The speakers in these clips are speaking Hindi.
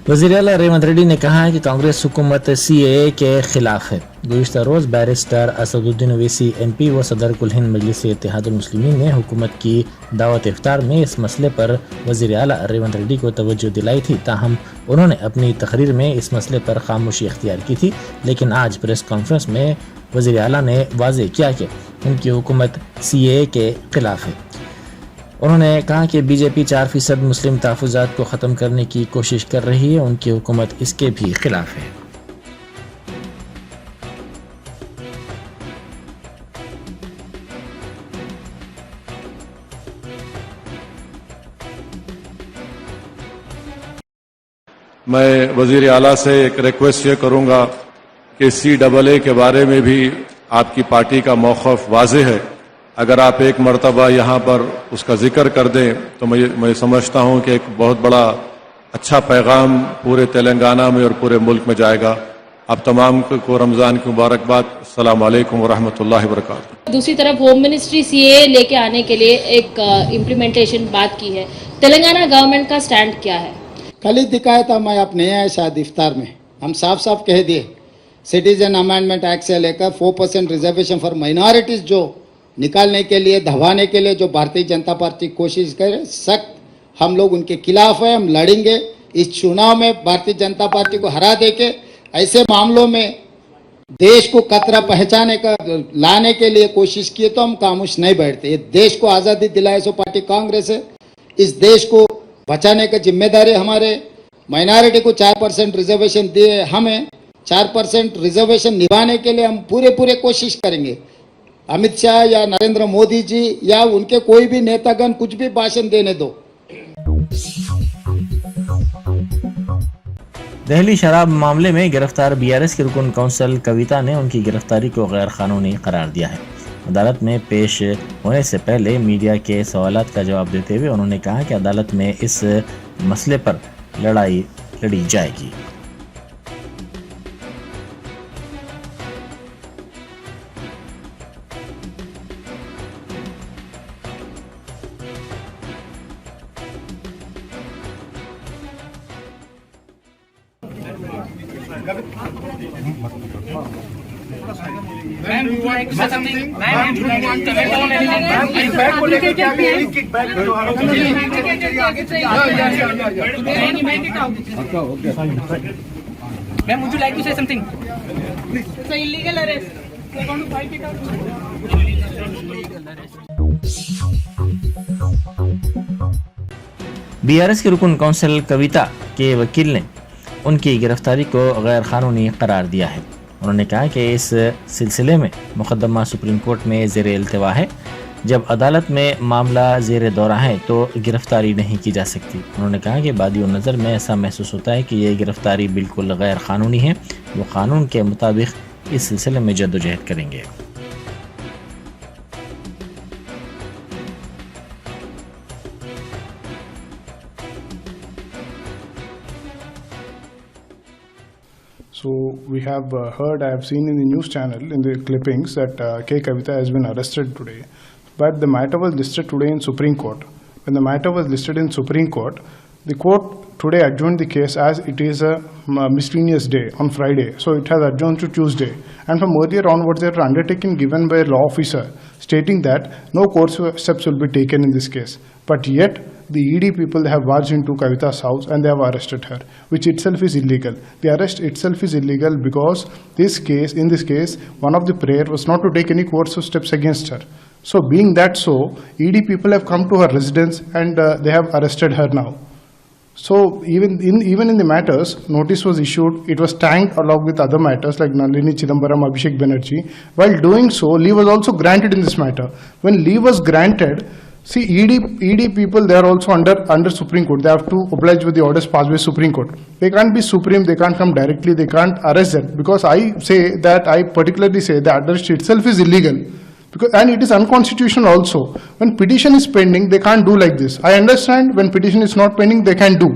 वज़ीर आला रेवंत रेड्डी ने कहा है कि कांग्रेस हुकूमत CAA के खिलाफ है। गुज़िश्ता रोज़ बैरिस्टर असदुद्दीन ओवैसी MP व सदर कुल हिंद मजलिस इत्तेहादुल मुस्लिमीन ने हुकूमत की दावत इफ्तार में इस मसले पर वज़ीर आला रेवंत रेड्डी को तवज्जो दिलाई थी। ताहम उन्होंने अपनी तकरीर में इस मसले पर खामोशी इख्तियार की थी, लेकिन आज प्रेस कॉन्फ्रेंस में वज़ीर आला ने वाज़ेह किया कि उनकी हुकूमत CAA के खिलाफ है। उन्होंने कहा कि BJP 4% मुस्लिम तहफ़्फ़ुज़ात को ख़त्म करने की कोशिश कर रही है, उनकी हुकूमत इसके भी खिलाफ है। मैं वज़ीर आला से एक रिक्वेस्ट ये करूंगा कि CAA के बारे में भी आपकी पार्टी का मौक़िफ़ वाज़ेह है। अगर आप एक मरतबा यहाँ पर उसका जिक्र कर दें तो मैं समझता हूँ कि एक बहुत बड़ा अच्छा पैगाम पूरे तेलंगाना में और पूरे मुल्क में जाएगा। आप तमाम को रमज़ान की मुबारकबाद। अस्सलाम वालेकुम व रहमतुल्लाहि व बरकातुहू। दूसरी तरफ होम मिनिस्ट्री CAA लेके आने के लिए एक इम्प्लीमेंटेशन बात की है। तेलंगाना गवर्नमेंट का स्टैंड क्या है? कल ही दिखाया था, मैं अपने आया शायद इफ्तार में हम साफ साफ कह दिए, सिटीजन अमेंडमेंट एक्ट से लेकर 4% रिजर्वेशन फॉर माइनॉरिटीज जो निकालने के लिए, दबाने के लिए जो भारतीय जनता पार्टी कोशिश करे, सख्त हम लोग उनके खिलाफ है। हम लड़ेंगे इस चुनाव में, भारतीय जनता पार्टी को हरा देके ऐसे मामलों में देश को कतरा पहचाने का लाने के लिए कोशिश किए तो हम खामोश नहीं बैठते। ये देश को आज़ादी दिलाए सो पार्टी कांग्रेस है। इस देश को बचाने का जिम्मेदारी हमारे। माइनॉरिटी को 4% रिजर्वेशन दिए, हमें 4% रिजर्वेशन निभाने के लिए हम पूरे कोशिश करेंगे। अमित शाह या नरेंद्र मोदी जी या उनके कोई भी नेतागण कुछ भी भाषण देने दो। दिल्ली शराब मामले में गिरफ्तार BRS की रुकन काउंसिल कविता ने उनकी गिरफ्तारी को गैर कानूनी करार दिया है। अदालत में पेश होने से पहले मीडिया के सवालात का जवाब देते हुए उन्होंने कहा कि अदालत में इस मसले पर लड़ाई लड़ी जाएगी। Ma'am, do you want to say something? Ma'am, do you want to comment on anything? Ma'am, इस बैग को लेकर क्या कहेंगे? किक बैग करो। Ma'am, would you like to say something? It's an illegal arrest. We're going to fight it out. BRS की रुकन काउंसिल कविता के वकील ने उनकी गिरफ्तारी को गैर कानूनी करार दिया है। उन्होंने कहा कि इस सिलसिले में मुकदमा सुप्रीम कोर्ट में ज़ेर इल्तिवा है। जब अदालत में मामला ज़ेर दौरा है तो गिरफ्तारी नहीं की जा सकती। उन्होंने कहा कि बादियों नज़र में ऐसा महसूस होता है कि ये गिरफ्तारी बिल्कुल गैर कानूनी है। वो कानून के मुताबिक इस सिलसिले में जद्दोजहद करेंगे। So we have heard, I have seen in the news channel, in the clippings, that K. Kavita has been arrested today. But the matter was listed today in Supreme Court. When the matter was listed in Supreme Court, the court today adjourned the case as it is a miscellaneous day on Friday. So it has adjourned to Tuesday. And from earlier onwards, there are undertaking given by a law officer stating that no court steps will be taken in this case. But yet, the ED people have barged into Kavita's house and they have arrested her, which itself is illegal. The arrest itself is illegal because in this case, one of the prayer was not to take any coercive steps against her. So being that so, ED people have come to her residence and they have arrested her now. So even in the matters, notice was issued. It was tagged along with other matters like Nalini Chidambaram, Abhishek Banerjee. While doing so, leave was also granted in this matter. When leave was granted, see, ED people, they are also under Supreme Court. They have to oblige with the orders passed by Supreme Court. They can't be supreme, they can't come directly, they can't arrest them. Because I particularly say that arrest itself is illegal. And it is unconstitutional also. When petition is pending, they can't do like this. I understand when petition is not pending, they can do.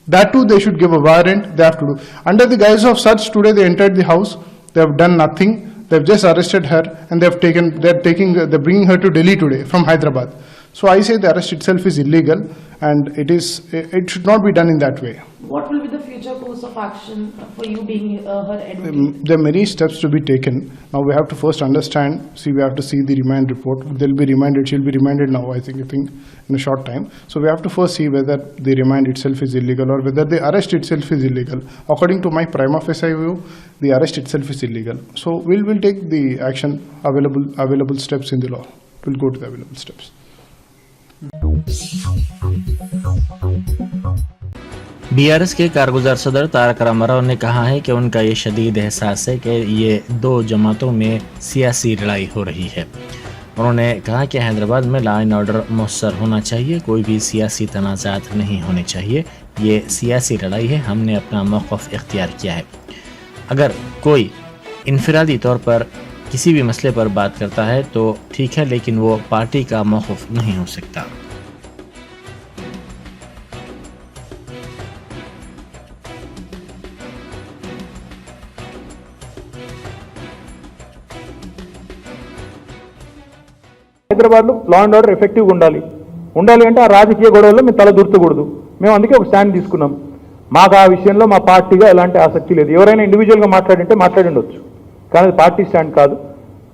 That too, they should give a warrant, they have to do. Under the guise of such, today they entered the house, they have done nothing. They have just arrested her and they're bringing her to Delhi today from Hyderabad. So I say the arrest itself is illegal, and it should not be done in that way. What will be the future course of action for you being her advocate? There are many steps to be taken. Now we have to first understand. We have to see the remand report. They'll be remanded. She'll be remanded now. I think in a short time. So we have to first see whether the remand itself is illegal or whether the arrest itself is illegal. According to my prima facie view, the arrest itself is illegal. So we'll take the action available steps in the law. We'll go to the available steps. BRS के कारगुजार सदर तारक रामाराव ने कहा है कि उनका ये शदीद एहसास है कि ये दो जमातों में सियासी लड़ाई हो रही है। उन्होंने कहा कि हैदराबाद में लॉ एंड ऑर्डर मौसर होना चाहिए, कोई भी सियासी तनाज़ात नहीं होने चाहिए। ये सियासी लड़ाई है, हमने अपना मौक़िफ़ इख्तियार किया है। अगर कोई इनफरादी तौर पर किसी भी मसले पर बात करता है तो ठीक है, लेकिन वो पार्टी का मौक़िफ़ नहीं हो सकता। హైదరాబాద్లో లా అండ్ ఆర్డర్ ఎఫెక్టివ్గా ఉండాలి అంటే ఆ రాజకీయ గొడవల్లో మేము తల దూర్చకూడదు. మేము అందుకే ఒక స్టాండ్ తీసుకున్నాం. మాకు ఆ విషయంలో మా పార్టీగా ఎలాంటి ఆసక్తి లేదు. ఎవరైనా ఇండివిజువల్గా మాట్లాడిండొచ్చు, కానీ అది పార్టీ స్టాండ్ కాదు.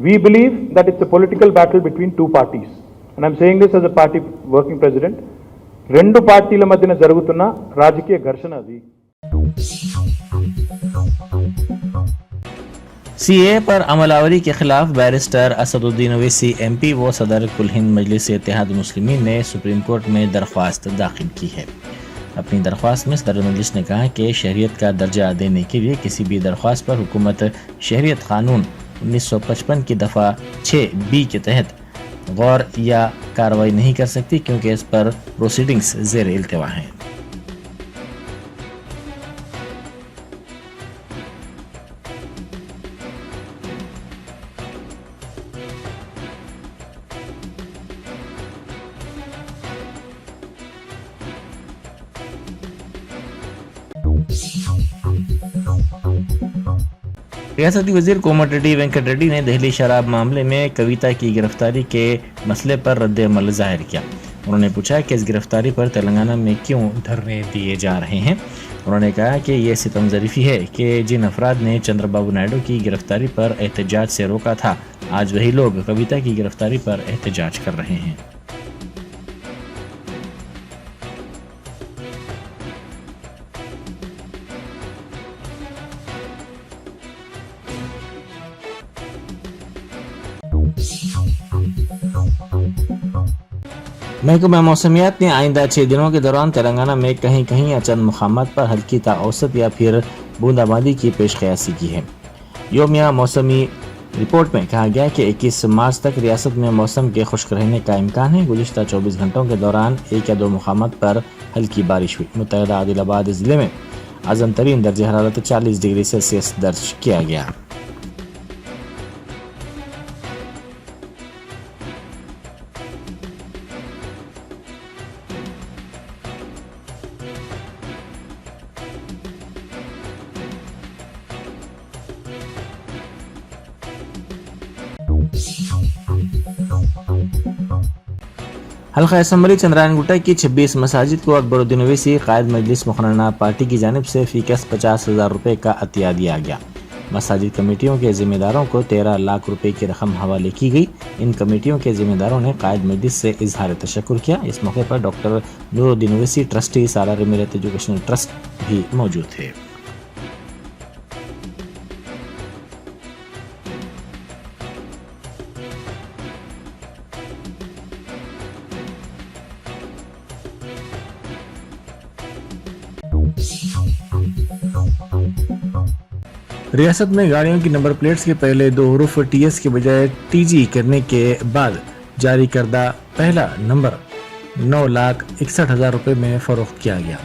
We believe that it's a political battle between two parties, and I'm saying this as a party working president. రెండు పార్టీల మధ్యన జరుగుతున్న రాజకీయ ఘర్షణ అది. सीए पर अमलावरी के खिलाफ बैरिस्टर असदुद्दीन ओवैसी एमपी व सदर कुल हिंद मजलिस इत्तेहाद मुस्लिमीन ने सुप्रीम कोर्ट में दरख्वास्त दाखिल की है। अपनी दरख्वास्त में सदर मजलिस ने कहा कि शहरियत का दर्जा देने के लिए किसी भी दरख्वास्त पर हुकूमत शहरियत कानून 1955 की दफ़ा 6B के तहत गौर या कार्रवाई नहीं कर सकती, क्योंकि इस पर प्रोसीडिंग्स ज़ेर इल्तिवा हैं। रियासती वजीर कोमट रेड्डी वेंकट रेड्डी ने दहली शराब मामले में कविता की गिरफ्तारी के मसले पर रद्द-ए-अमल जाहिर किया। उन्होंने पूछा कि इस गिरफ्तारी पर तेलंगाना में क्यों धरने दिए जा रहे हैं। उन्होंने कहा कि यह सितमज़रीफ़ी है कि जिन अफराद ने चंद्रबाबू नायडू की गिरफ्तारी पर एहतजाज से रोका था, आज वही लोग कविता की गिरफ्तारी पर एहतजाज कर रहे हैं। महकमा मौसमियात ने आइंदा 6 दिनों के दौरान तेलंगाना में कहीं कहीं या चंद मुकामात पर हल्की ता औसत या फिर बूंदाबांदी की पेशकयासी की है। योमिया मौसमी रिपोर्ट में कहा गया कि 21 मार्च तक रियासत में मौसम के खुश्क रहने का इम्कान है। गुज़िश्ता 24 घंटों के दौरान 1 या 2 मुकामात पर हल्की बारिश हुई। मुत्तहिदा आदिलाबाद ज़िले में अज़म तरीन दर्ज हरारत 40 डिग्री सेल्सियस दर्ज किया गया। हल्का असम्बली चंद्रायन गुट्टा की 26 मसाजिद को अकबरुद्दीन ओवैसी कायद मजलिस मुखरना पार्टी की जानिब से फीकस 50,000 रुपये का अतिया दिया गया। मसाजिद कमेटियों के जिम्मेदारों को 13 लाख रुपए की रकम हवाले की गई। इन कमेटियों के जिम्मेदारों ने कायद मजलिस से इजहार तशक्कुर किया। इस मौके पर डॉक्टर नूरुद्दीन ओवैसी ट्रस्टी सालार मिलत एजुकेशनल ट्रस्ट भी मौजूद थे। रियासत में गाड़ियों की नंबर प्लेट्स के पहले 2 हरूफ टीएस के बजाय टीजी करने के बाद जारी करदा पहला नंबर 9,61,000 रुपये में फरोख्त किया गया।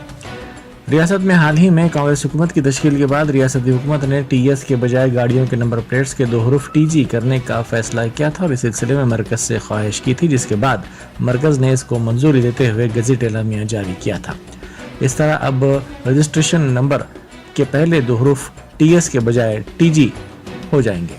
रियासत में हाल ही में कांग्रेस हुकूमत की तश्कील के बाद रियासती हुकूमत ने टीएस के बजाय गाड़ियों के नंबर प्लेट्स के 2 हरूफ टीजी करने का फैसला किया था और इस सिलसिले में मरकज से ख्वाहिश की थी, जिसके बाद मरकज ने इसको मंजूरी देते हुए गज़ट एलामिया जारी किया था। इस तरह अब रजिस्ट्रेशन नंबर के पहले 2 हरूफ टीएस के बजाय टीजी हो जाएंगे।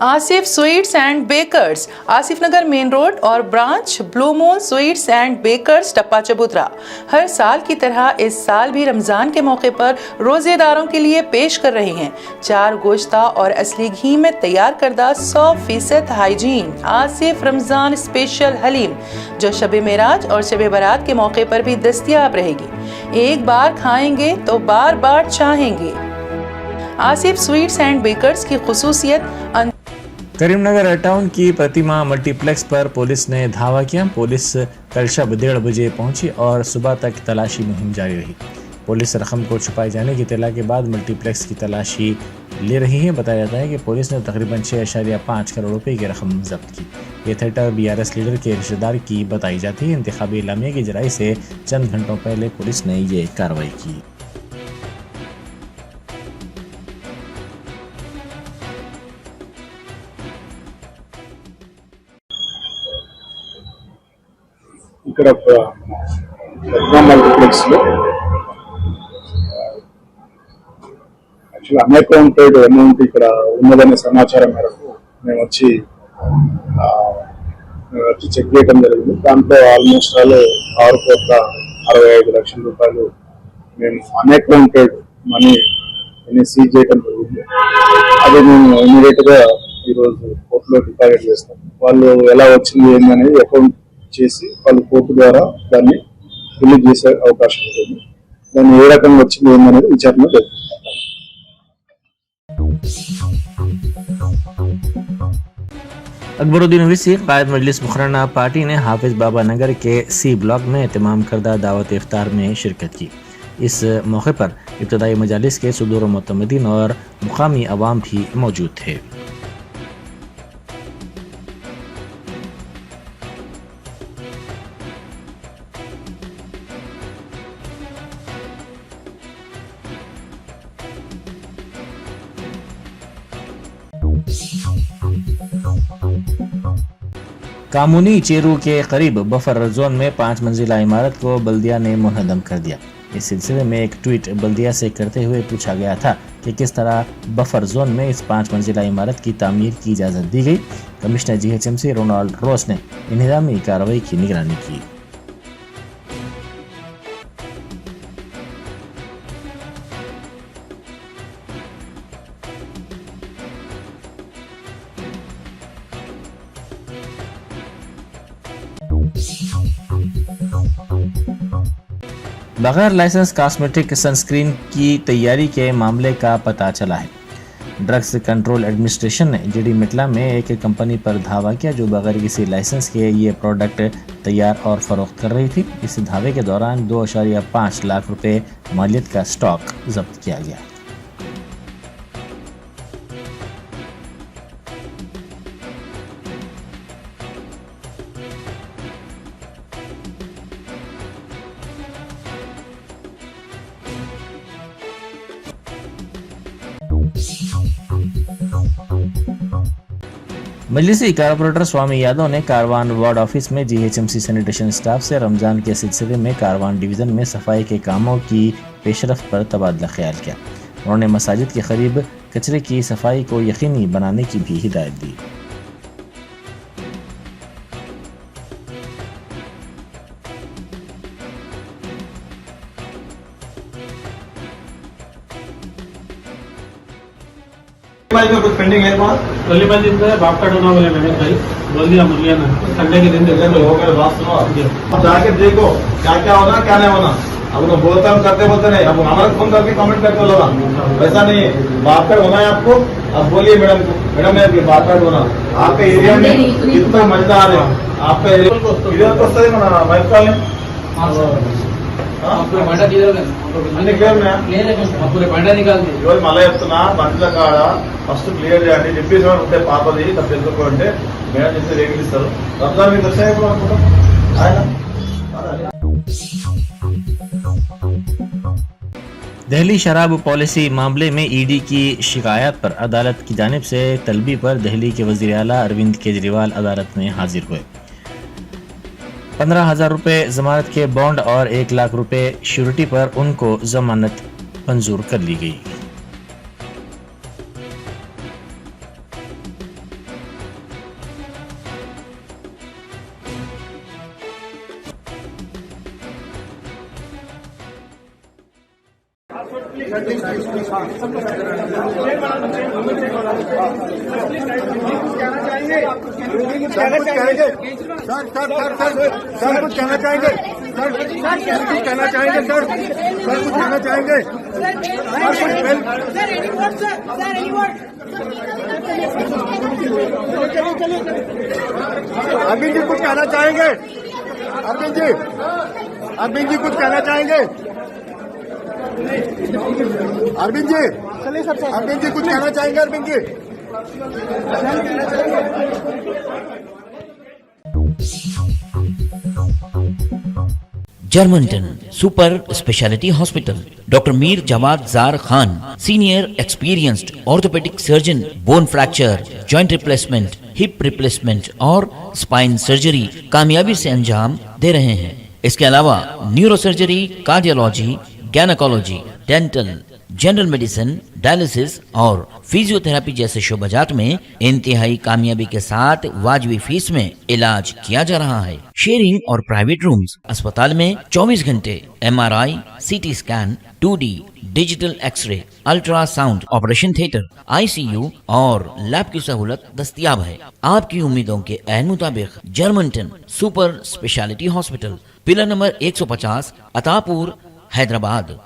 Asif sweets and bakers, Asif Nagar main road और branch blue moon sweets and bakers Tappa Chabutra हर साल की तरह इस साल भी रमज़ान के मौके पर रोज़ेदारों के लिए पेश कर रहे हैं 4 गोश्ता और असली घी में तैयार करदा 100% हाइजीन आसिफ रमज़ान स्पेशल हलीम, जो शब मेराज और शब बारात के मौके पर भी दस्तयाब रहेगी। एक बार खाएंगे तो बार बार चाहेंगे। आसिफ स्वीट्स एंड बेकर्स की खुसूसियत। करीमनगर टाउन की प्रतिमा मल्टीप्लेक्स पर पुलिस ने धावा किया। पुलिस कल शब 1:30 बजे पहुंची और सुबह तक तलाशी मुहिम जारी रही। पुलिस रकम को छुपाए जाने की इत्तला के बाद मल्टीप्लेक्स की तलाशी ले रही है। बताया जाता है कि पुलिस ने तकरीबन 6.5 करोड़ रुपए की रकम जब्त की। ये थिएटर BRS लीडर के रिश्तेदार की बताई जाती है। इंतखाबी इलामिया की जराई से चंद घंटों पहले पुलिस ने ये कार्रवाई की। ఇక్కడ మల్టీప్లెక్స్ లో యాక్చువల్లీ అన్అకౌంటెడ్ అమౌంట్ ఇక్కడ ఉన్నదనే సమాచారం మేరకు మేము వచ్చి చెక్ చేయడం జరిగింది. దాంట్లో ఆల్మోస్ట్ 6,65 లక్షల మేము అన్అకౌంటెడ్ మనీ సీజ్ చేయడం జరిగింది. అది మేము ఇమీడియట్ గా ఈరోజు కోర్టులో డిపాజిట్ చేస్తాం. వాళ్ళు ఎలా వచ్చింది ఏంటనేది అకౌంట్ చేసి వాళ్ళు కోర్టు ద్వారా దాన్ని రిలీజ్ చేసే అవకాశం ఉంటుంది. దాన్ని ఏ రకంగా వచ్చింది ఏందనేది విచారణ జరుగుతుంది. अकबरुद्दीन ओवैसी कायद मजलिस मुखराना पार्टी ने हाफिज बाबा नगर के C ब्लॉक में एहतमाम करदा दावत इफ्तार में शिरकत की। इस मौके पर इब्तदाई मजालिस के सुदूर मुतमदीन और मुकामी अवाम भी मौजूद थे। कामूनी चेरू के करीब बफर जोन में 5 मंजिला इमारत को बल्दिया ने मुनहदम कर दिया। इस सिलसिले में एक ट्वीट बल्दिया से करते हुए पूछा गया था कि किस तरह बफर जोन में इस 5 मंजिला इमारत की तामीर की इजाज़त दी गई। कमिश्नर GHMC रोनाल्ड रोस ने इंतजामी कार्रवाई की निगरानी की। बगैर लाइसेंस कॉस्मेटिक सनस्क्रीन की तैयारी के मामले का पता चला है। ड्रग्स कंट्रोल एडमिनिस्ट्रेशन ने जीडी मिटला में एक कंपनी पर धावा किया जो बगैर किसी लाइसेंस के ये प्रोडक्ट तैयार और फरोख्त कर रही थी। इस धावे के दौरान 2.5 लाख रुपए मालियत का स्टॉक जब्त किया गया। मजलिसी कारपोरेटर स्वामी यादव ने कारवान वार्ड ऑफिस में GHMC सैनिटेशन स्टाफ से रमजान के सिलसिले में कारवान डिवीजन में सफाई के कामों की पेशरफ्त पर तबादला ख्याल किया। उन्होंने मसाजिद के करीब कचरे की सफाई को यकीनी बनाने की भी हिदायत दी। में कुछ पेंडिंग है वली दिन बाप का डोना बोले मैंने भाई बोल दिया मुर्गिया ना संडे के दिन हो गए बात सुनो अब जाके देखो क्या क्या होना क्या नहीं होना। अब तो बोलते हम करते बोलते नहीं, अब हमारा फोन करके कमेंट करते लगा वैसा नहीं है। बाप कार्ड होना है आपको, अब बोलिए मैडम को, मैडम है बाप कार्ड होना आपके एरिया में कितना मजेदार है आपका एरिया को सही मना అన్ని క్లియర్ ఇవాళ మళ్ళీ చెప్తున్నా బండ్ల కాడ ఫస్ట్ క్లియర్ చేయండి. డిప్యూటీ ఉంటే పాపది తప్ప ఎందుకు అంటే మేడం చెప్తే రేట్లు ఇస్తారు. రంజాన్ మీకు వచ్చాయి ఎప్పుడు అనుకుంటాం ఆయన दहली शराब पॉलिसी मामले में ईडी की शिकायत पर अदालत की जानिब से तलबी पर दहली के वज़ीर आला अरविंद केजरीवाल अदालत में हाजिर हुए। 15,000 रुपये जमानत के बॉन्ड और 1 लाख रुपए श्योरिटी पर उनको जमानत मंजूर कर ली गई। अरविंद जी कुछ कहना चाहेंगे? अरविंद जी कुछ कहना चाहेंगे? अरविंद जी कुछ कहना चाहेंगे? Arvind ji Germanton super speciality hospital, doctor Mir Jawad Jar Khan, senior experienced orthopaedic surgeon, bone fracture, joint replacement, hip replacement और स्पाइन सर्जरी कामयाबी से अंजाम दे रहे हैं। इसके अलावा neuro surgery, cardiology, gynaecology, dental, general medicine, dialysis और फिजियोथेरेपी जैसे शोबाजात में इंतहाई कामयाबी के साथ वाजबी फीस में इलाज किया जा रहा है। शेयरिंग और प्राइवेट रूम्स, अस्पताल में 24 घंटे MRI, CT scan, 2D digital x ray, ultrasound, operation theatre, ICU और लैब की सहूलत दस्तयाब है। आपकी उम्मीदों के ऐन मुताबिक Germanten super speciality hospital, pillar number 150, Attapur, Hyderabad.